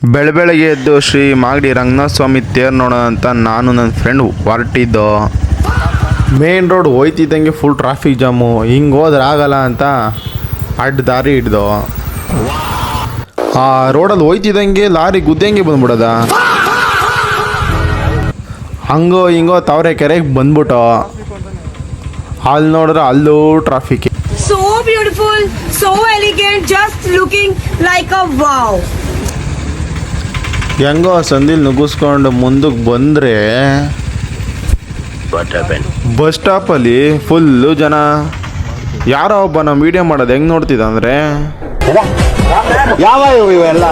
ಬೆಳಗ್ಗೆ ಎದ್ದು ಶ್ರೀ ಮಾಗಡಿ ರಂಗನಾಥ ಸ್ವಾಮಿ ತೇರು ನೋಡೋಣ ಅಂತ ನಾನು ನನ್ನ ಫ್ರೆಂಡ್ ಹೊರಟಿದ್ದೋ. ಮೇನ್ ರೋಡ್ ಹೋಯ್ತಿದ್ದಂಗೆ ಫುಲ್ ಟ್ರಾಫಿಕ್ ಜಾಮು. ಹಿಂಗೆ ಹೋದ್ರೆ ಆಗಲ್ಲ ಅಂತ ಅಡ್ಡ ದಾರಿ ಹಿಡ್ದು ಆ ರೋಡಲ್ಲಿ ಹೋಯ್ತಿದ್ದಂಗೆ ಲಾರಿ ಗುದ್ದಂಗೆ ಬಂದ್ಬಿಡೋದ. ಹಂಗೋ ಹಿಂಗೋ ತಾವರೆ ಕೆರೆಗೆ ಬಂದ್ಬಿಟ್ಟು ಅಲ್ಲಿ ನೋಡಿದ್ರೆ ಅಲ್ಲೂ traffic. So beautiful, so elegant, just looking like a wow. ಹೆಂಗೋ ಸಂದಿಲ್ ನುಗ್ಗಿಸ್ಕೊಂಡು ಮುಂದಕ್ಕೆ ಬಂದರೆ ಬಸ್ ಸ್ಟಾಪಲ್ಲಿ ಫುಲ್ಲು ಜನ. ಯಾರೋ ಒಬ್ಬ ನಮ್ಮ ವಿಡಿಯೋ ಮಾಡೋದು ಹೆಂಗೆ ನೋಡ್ತಿದ್ದ ಅಂದರೆ ಯಾವ ಇವೆಲ್ಲ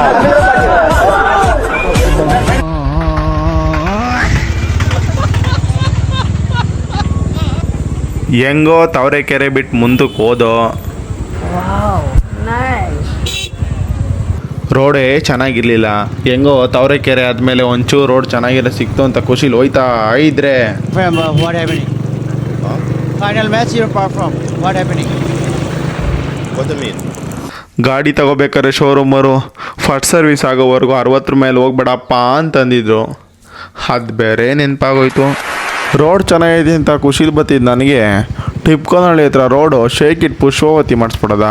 ಹೆಂಗೋ ತಾವರೆಕೆರೆ ಬಿಟ್ಟು ಮುಂದಕ್ಕೆ ಹೋದೋ. ರೋಡೇ ಚೆನ್ನಾಗಿರ್ಲಿಲ್ಲ. ಹೆಂಗೋ ತಾವರೆಕೆರೆ ಆದಮೇಲೆ ಒಂಚೂರು ರೋಡ್ ಚೆನ್ನಾಗಿರೋ ಸಿಕ್ತು ಅಂತ ಖುಷಿಲಿ ಹೋಯ್ತಾ ಇದ್ರೆ ಗಾಡಿ ತಗೋಬೇಕಾದ್ರೆ ಶೋರೂಮರು ಫಸ್ಟ್ ಸರ್ವಿಸ್ ಆಗೋವರೆಗೂ 60 ಮೇಲೆ ಹೋಗ್ಬೇಡಪ್ಪ ಅಂತಂದಿದ್ರು. ಅದು ಬೇರೆ ನೆನಪಾಗೋಯ್ತು. ರೋಡ್ ಚೆನ್ನಾಗೈತಿ ಅಂತ ಖುಷಿಲಿ ಬತ್ತಿದ್ದು ನನಗೆ ಟಿಪ್ಕೊನಹಳ್ಳಿ ಹತ್ರ ರೋಡು ಶೇಕ್ ಇಟ್ ಪುಷ್ಪವತಿ ಮಾಡಿಸ್ಬಿಡೋದ.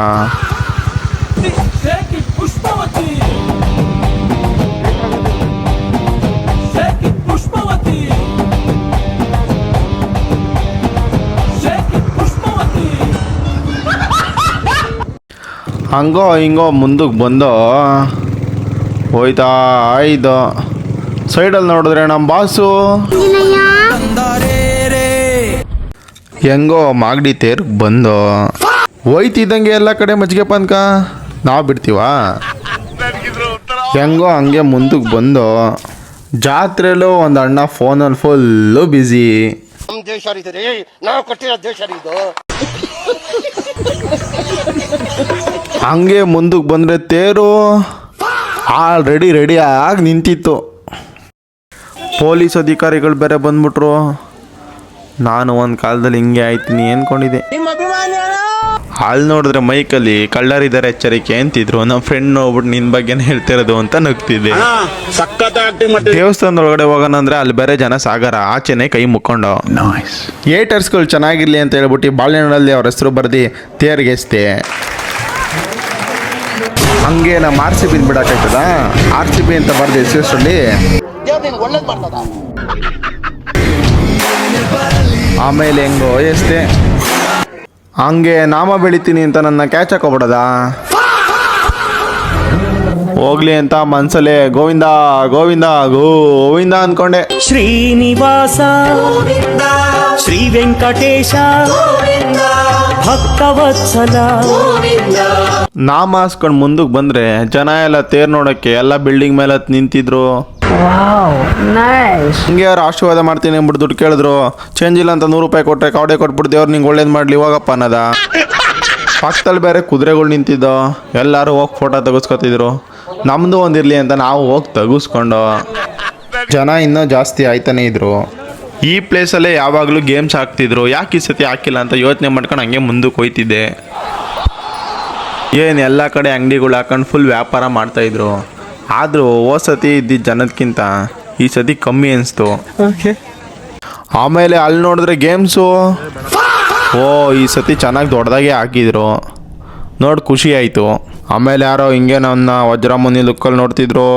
ಹಂಗೋ ಹಿಂಗೋ ಮುಂದಕ್ಕೆ ಬಂದು ಹೋಯ್ತಾ ಆಯ್ದು. ಸೈಡಲ್ಲಿ ನೋಡಿದ್ರೆ ನಮ್ಮ ಬಾಸು ಹೆಂಗೋ ಮಾಗಡಿ ತೇರ್ಗೆ ಬಂದು ಹೋಯ್ತಿದ್ದಂಗೆ ಎಲ್ಲ ಕಡೆ ಮಜ್ಜಿಗೆ ಪಾನ್ಕ ನಾವು ಬಿಡ್ತೀವ. ಹೆಂಗೋ ಹಂಗೆ ಮುಂದಕ್ಕೆ ಬಂದು ಜಾತ್ರೆಲ್ಲೂ ಒಂದು ಅಣ್ಣ ಫೋನಲ್ಲಿ ಫುಲ್ಲು ಬ್ಯುಸಿ. ಹಂಗೆ ಮುಂದಕ್ಕೆ ಬಂದರೆ ತೇರು ಆಲ್ರೆಡಿ ರೆಡಿ ಆಗಿ ನಿಂತಿತ್ತು. ಪೊಲೀಸ್ ಅಧಿಕಾರಿಗಳು ಬೇರೆ ಬಂದ್ಬಿಟ್ರು. ನಾನು ಒಂದು ಕಾಲದಲ್ಲಿ ಹಿಂಗೆ ಆಯ್ತೀನಿ ಅಂದ್ಕೊಂಡಿದ್ದೆ. ಅಲ್ಲಿ ನೋಡಿದ್ರೆ ಮೈಕಲ್ಲಿ ಕಳ್ಳರಿದ್ದಾರೆ ಎಚ್ಚರಿಕೆ ಅಂತಿದ್ರು. ನಮ್ಮ ಫ್ರೆಂಡ್ ನೋಡ್ಬಿಟ್ಟು ನಿನ್ನ ಬಗ್ಗೆನೇ ಹೇಳ್ತಿರೋದು ಅಂತ ನಗ್ತಿದ್ದೆ. ದೇವಸ್ಥಾನದೊಳಗಡೆ ಹೋಗೋಣ ಅಂದ್ರೆ ಅಲ್ಲಿ ಬೇರೆ ಜನ ಸಾಗರ ಆಚೆನೆ ಕೈ ಮುಕ್ಕೊಂಡು ಏಟರ್ಸ್ಗಳು ಚೆನ್ನಾಗಿರ್ಲಿ ಅಂತ ಹೇಳ್ಬಿಟ್ಟು ಬಾಳೆಹಣ್ಣಲ್ಲಿ ಅವ್ರ ಹೆಸರು ಬರ್ದು ತೇರ್ಗೆಸ್ತೆ. ಹಂಗೆ ನಮ್ಮ RCB ಬಿಡಕ್ಕಾಯ್ತದ. RCB ಅಂತ ಬರ್ದು ಹೆಸರಲ್ಲಿ ಆಮೇಲೆ ಹೆಂಗೋ ಎಷ್ಟೇ ಹಂಗೆ ನಾಮ ಬೆಳಿತೀನಿ ಅಂತ ನನ್ನ ಕ್ಯಾಚ್ ಹಾಕೋಬಿಡದ. ಹೋಗ್ಲಿ ಅಂತ ಮನ್ಸಲ್ಲೇ ಗೋವಿಂದ ಗೋವಿಂದ ಗೋವಿಂದ ಅನ್ಕೊಂಡೆ. ಶ್ರೀನಿವಾಸ ಶ್ರೀ ವೆಂಕಟೇಶ ಭಕ್ತವತ್ಸಲ ನಾಮ ಹಾಸ್ಕೊಂಡು ಮುಂದಕ್ಕೆ ಬಂದ್ರೆ ಜನ ಎಲ್ಲ ತೇರ್ ನೋಡಕ್ಕೆ ಎಲ್ಲ ಬಿಲ್ಡಿಂಗ್ ಮೇಲೆ ನಿಂತಿದ್ರು. ಹಿಂಗೆ ಅವ್ರು ಆಶೀರ್ವಾದ ಮಾಡ್ತೀನಿ ಅಂದ್ಬಿಟ್ಟು ದುಡ್ಡು ಕೇಳಿದ್ರು. ಚೇಂಜ್ ಇಲ್ಲ ಅಂತ 100 ರೂಪಾಯಿ ಕೊಟ್ಟರೆ ಕವಡೆ ಕೊಟ್ಬಿಟ್ಟು ದೇವ್ರು ನಿಂಗೆ ಒಳ್ಳೇದು ಮಾಡಲಿ ಹೋಗಪ್ಪ ಅನ್ನೋದ. ಪಕ್ಕದಲ್ಲಿ ಬೇರೆ ಕುದುರೆಗಳು ನಿಂತಿದ್ದೋ. ಎಲ್ಲರೂ ಹೋಗಿ ಫೋಟೋ ತೆಗೆಸ್ಕೊತಿದ್ರು. ನಮ್ಮದು ಒಂದಿರಲಿ ಅಂತ ನಾವು ಹೋಗಿ ತೆಗೆಸ್ಕೊಂಡು ಜನ ಇನ್ನೂ ಜಾಸ್ತಿ ಆಯ್ತಾನೆ ಇದ್ರು. ಈ ಪ್ಲೇಸಲ್ಲೇ ಯಾವಾಗಲೂ ಗೇಮ್ಸ್ ಹಾಕ್ತಿದ್ರು. ಯಾಕೆ ಈ ಸತಿ ಹಾಕಿಲ್ಲ ಅಂತ ಯೋಚನೆ ಮಾಡ್ಕೊಂಡು ಹಂಗೆ ಮುಂದಕ್ಕೆ ಹೋಯ್ತಿದ್ದೆ. ಏನು ಎಲ್ಲ ಕಡೆ ಅಂಗಡಿಗಳು ಹಾಕೊಂಡು ಫುಲ್ ವ್ಯಾಪಾರ ಮಾಡ್ತಾಯಿದ್ರು. ಆದರೂ ಹೋದ ಸತಿ ಇದ್ದಿದ್ದ ಜನದಕ್ಕಿಂತ ಈ ಸತಿ ಕಮ್ಮಿ ಅನಿಸ್ತು. ಆಮೇಲೆ ಅಲ್ಲಿ ನೋಡಿದ್ರೆ ಗೇಮ್ಸು ಈ ಸತಿ ಚೆನ್ನಾಗಿ ದೊಡ್ಡದಾಗೆ ಹಾಕಿದ್ರು. ನೋಡಿ ಖುಷಿ ಆಯಿತು. ಆಮೇಲೆ ಯಾರೋ ಹಿಂಗೆ ನನ್ನ ವಜ್ರಮುನಿ ಲುಕ್ಕಲ್ಲಿ ನೋಡ್ತಿದ್ರು.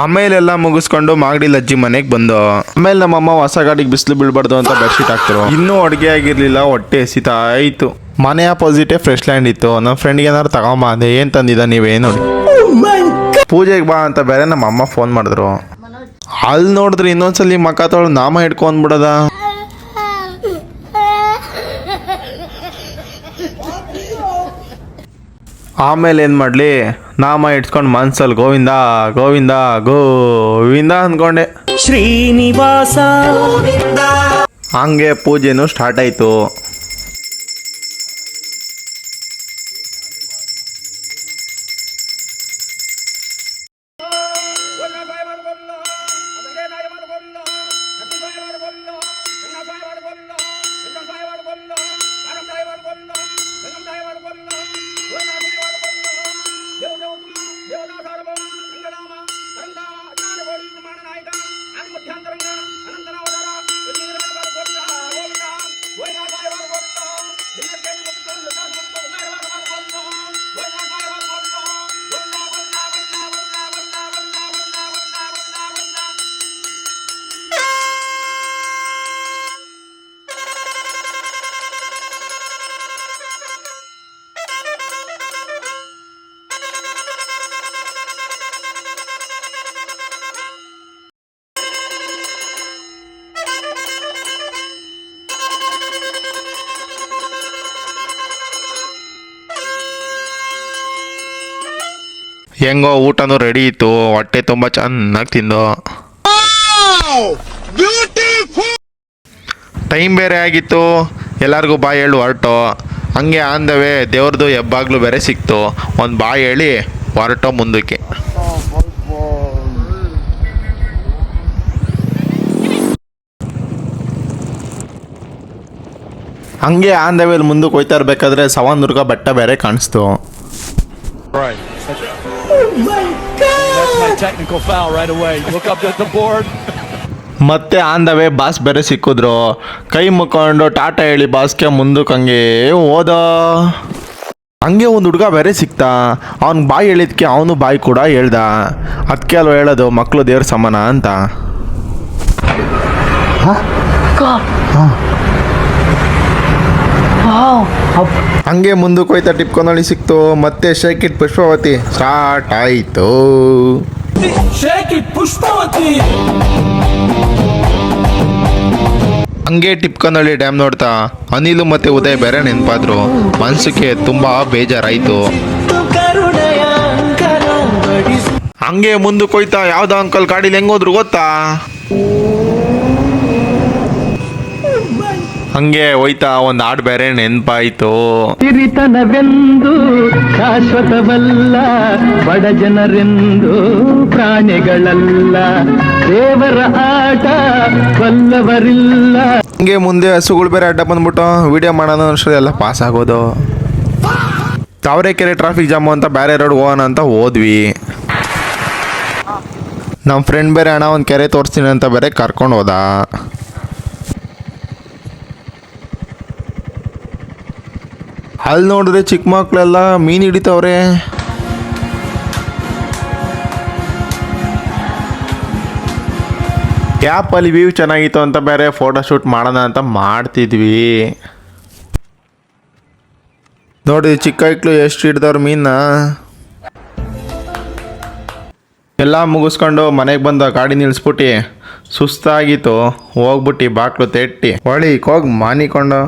ಆಮೇಲೆ ಎಲ್ಲ ಮುಗಿಸ್ಕೊಂಡು ಮಾಗಡಿ ಅಜ್ಜಿ ಮನೆಗೆ ಬಂದು ಆಮೇಲೆ ನಮ್ಮಮ್ಮ ಹೊಸ ಗಾಡಿಗೆ ಬಿಸಿಲು ಬೀಳ್ಬಾರ್ದು ಅಂತ ಬೆಡ್ಶೀಟ್ ಹಾಕ್ತರು. ಇನ್ನೂ ಅಡುಗೆ ಆಗಿರಲಿಲ್ಲ, ಹೊಟ್ಟೆ ಎಸಿತಾ ಆಯಿತು. ಮನೆ ಅಪೋಸಿಟೇ ಫ್ರೆಶ್ ಲ್ಯಾಂಡ್ ಇತ್ತು. ನಮ್ಮ ಫ್ರೆಂಡ್ಗೆ ಏನಾದ್ರು ತಗೊಂಬ ಅಂದೆ. ಏನು ತಂದಿದ್ದ ನೀವೇ ನೋಡಿ, ಪೂಜೆಗೆ ಬಾ ಅಂತ ಬೇರೆ ನಮ್ಮ ಅಮ್ಮ ಫೋನ್ ಮಾಡಿದ್ರು. ಅಲ್ಲಿ ನೋಡಿದ್ರೆ ಇನ್ನೊಂದ್ಸಲಿ ಮಕ್ಕ ತೊಳೆದು ನಾಮ ಹಿಡ್ಕೊಂಡ್ಬಿಡದ. ಆಮೇಲೆ ಏನು ಮಾಡಲಿ, ನಾಮ ಇಟ್ಸ್ಕೊಂಡು ಮನ್ಸಲ್ಲಿ ಗೋವಿಂದ ಗೋವಿಂದ ಗೋವಿಂದ ಅಂದ್ಕೊಂಡೆ. ಶ್ರೀನಿವಾಸ ಹಂಗೆ ಪೂಜೆನೂ ಸ್ಟಾರ್ಟ್ ಆಯಿತು. ಹೆಂಗೋ ಊಟನೂ ರೆಡಿ ಇತ್ತು, ಹೊಟ್ಟೆ ತುಂಬ ಚೆನ್ನಾಗಿ ತಿಂದು. ಟೈಮ್ ಬೇರೆ ಆಗಿತ್ತು, ಎಲ್ಲರಿಗೂ ಬಾಯಿ ಹೇಳಿ ಹೊರಟು. ಹಂಗೆ ಆಂದವೇ ದೇವ್ರದ್ದು ಹೆಬ್ಬಾಗ್ಲು ಬೇರೆ ಸಿಕ್ತು. ಒಂದು ಬಾಯಿ ಹೇಳಿ ಹೊರಟೋ ಮುಂದಕ್ಕೆ. ಹಂಗೆ ಆಂದವೇಲಿ ಮುಂದಕ್ಕೆ ಹೋಯ್ತಾ ಇರ್ಬೇಕಾದ್ರೆ ಸವನ್ದುರ್ಗ ಬೆಟ್ಟ ಬೇರೆ ಕಾಣಿಸ್ತು. Right. That's my technical foul right away. Look up at the board. ಮತ್ತೆ ಆಂದವೇ ಬಾಸ್ ಬೇರೆ ಸಿಕ್ಕಿದ್ರು. ಕೈ ಮುಕ್ಕೊಂಡು ಟಾಟಾ ಹೇಳಿ ಬಾಸ್ಗೆ ಮುಂದಕ್ಕೆ ಹಂಗೆ ಹೋದ. ಹಂಗೆ ಒಂದು ಹುಡುಗ ಬೇರೆ ಸಿಕ್ತ. ಅವ್ನು ಬಾಯಿ ಹೇಳಿದ್ಕೆ ಅವನು ಬಾಯಿ ಕೂಡ ಹೇಳ್ದ. ಅದಕ್ಕೆ ಅಲ್ವ ಹೇಳೋದು ಮಕ್ಕಳು ದೇವ್ರ ಸಮಾನ ಅಂತ. ಹಂಗೆ ಮುಂದಕ್ಕೆ ಹೋಯ್ತಾ ಟಿಪ್ಕೊಂಡಳಿ ಸಿಕ್ತು. ಮತ್ತೆ ಶೇಕ್ ಇಟ್ ಪುಷ್ಪವತಿ ಸ್ಟಾರ್ಟ್ ಆಯಿತು. Shake it, Pushpavati. ಹಂಗೆ ಟಿಪ್ಕೊಂಡಳ್ಳಿ ಡ್ಯಾಮ್ ನೋಡ್ತಾ ಅನಿಲು ಮತ್ತೆ ಉದಯ್ ಬೇರೆ ನೆನಪಾದ್ರು. ಮನ್ಸಿಗೆ ತುಂಬಾ ಬೇಜಾರಾಯ್ತು. ಹಂಗೆ ಮುಂದಕ್ಕೆ ಹೋಯ್ತಾ ಯಾವ್ದೋ ಅಂಕಲ್ ಗಾಡಿಲಿ ಹೆಂಗೋದ್ರು ಗೊತ್ತಾ. ಹಂಗೆ ಹೋಯ್ತಾ ಒಂದು ಹಾಡು ಬೇರೆ ನೆನಪಾಯ್ತು. ಸಿರಿತನವೆಂದು ಶಾಶ್ವತವಲ್ಲ, ಬಡ ಜನರೆಂದು ಪ್ರಾಣಿಗಳಲ್ಲ, ದೇವರ ಆಟ ಬಲ್ಲವರಿಲ್ಲ. ಹಂಗೆ ಮುಂದೆ ಹಸುಗಳು ಬೇರೆ ಅಡ್ಡ ಬಂದ್ಬಿಟ್ಟು ವಿಡಿಯೋ ಮಾಡೋಣ ಅನ್ಸೋದು ಎಲ್ಲ ಪಾಸ್ ಆಗೋದು. ತಾವರೆಕೆರೆ ಟ್ರಾಫಿಕ್ ಜಾಮು ಅಂತ ಬೇರೆ ರೋಡ್ ಹೋಗೋಣ ಅಂತ ಹೋದ್ವಿ. ನಮ್ಮ ಫ್ರೆಂಡ್ ಬೇರೆ ಅಣ್ಣ ಒಂದು ಕೆರೆ ತೋರಿಸ್ತೀನಿ ಅಂತ ಬೇರೆ ಕರ್ಕೊಂಡು ಹೋದ. ಅಲ್ಲಿ ನೋಡಿದ್ರೆ ಚಿಕ್ಕ ಮಕ್ಕಳೆಲ್ಲ ಮೀನು ಹಿಡಿತವ್ರೆ. ಗ್ಯಾಪಲ್ಲಿ ವ್ಯೂ ಚೆನ್ನಾಗಿತ್ತು ಅಂತ ಬೇರೆ ಫೋಟೋ ಶೂಟ್ ಮಾಡೋಣ ಅಂತ ಮಾಡ್ತಿದ್ವಿ. ನೋಡಿ ಚಿಕ್ಕ ಮಕ್ಕಳು ಎಷ್ಟು ಹಿಡ್ದವ್ರು ಮೀನ. ಎಲ್ಲ ಮುಗಿಸ್ಕೊಂಡು ಮನೆಗೆ ಬಂದ ಗಾಡಿ ನಿಲ್ಲಿಸ್ಬಿಟ್ಟು ಸುಸ್ತಾಗಿತ್ತು. ಹೋಗ್ಬಿಟ್ಟು ಬಾಕ್ಲು ತೆಟ್ಟಿ ಹೊಳಿಗೆ ಹೋಗಿ ಮಾನಿಕೊಂಡು